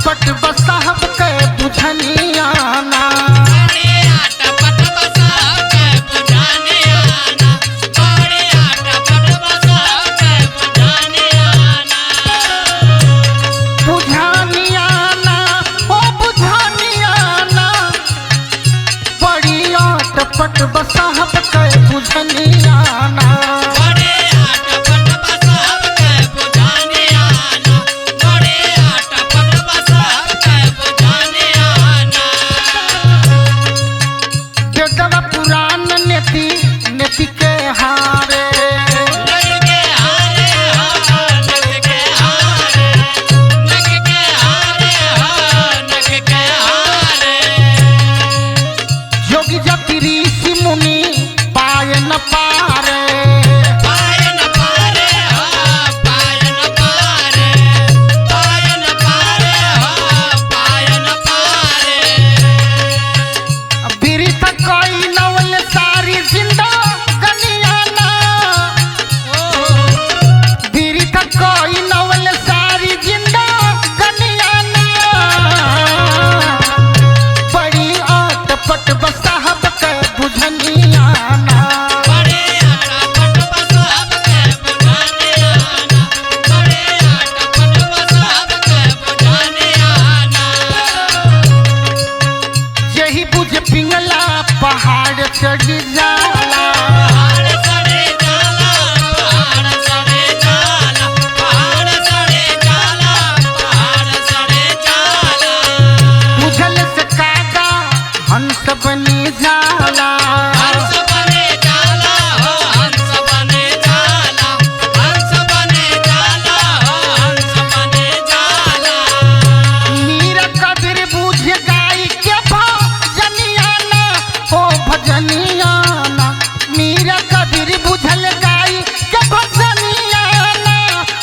टपट बसाहब के बुझनियाना बुझनियाना ओ बुझनियाना बढ़िया टपट बसाहब के बुझनियाना चढ़ी जाला बुझल से कागा हंस बनी जाला मीरा कबीर बुझ गाई के भजनियाना हो भजनियाना मीरा कबीर बुझल गाई के भजनियाना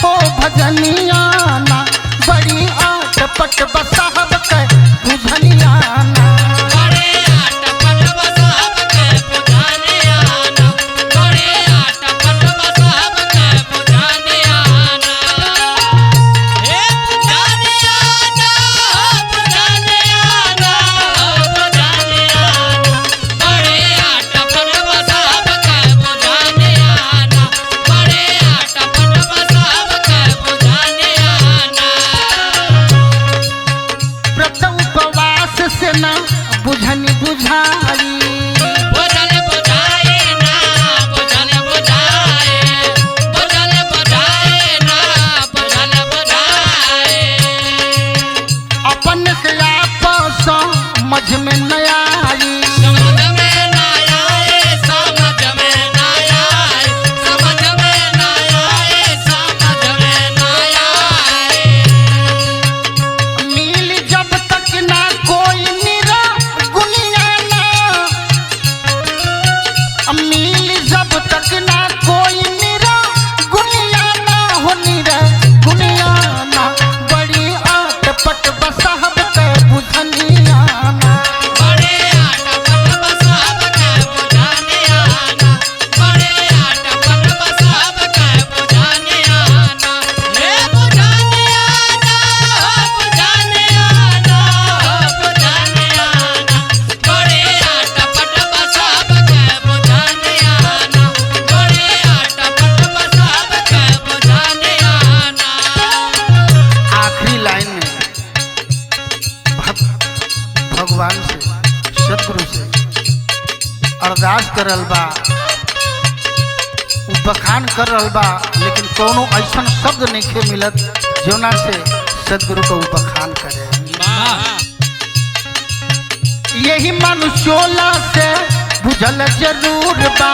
हो भजनियाना बड़ी आटपट बसाहब के बुझनियाना बुझनी बुझाई अपन से आप समझ में न आई मिल जब तक ना कोई मिल जब तक ना कोई मेरा गुनियाना हो निरा गुनियाना बड़ी आटपट बसाहब के बुझनियाना भगवान से सतगुरु से अरदास करल बा बखान कर रहल बा लेकिन कोनो ऐसा शब्द नहीं मिलत जोना से सतगुरु को बखान करे यही मनुष्योला से बुझल जरूर बा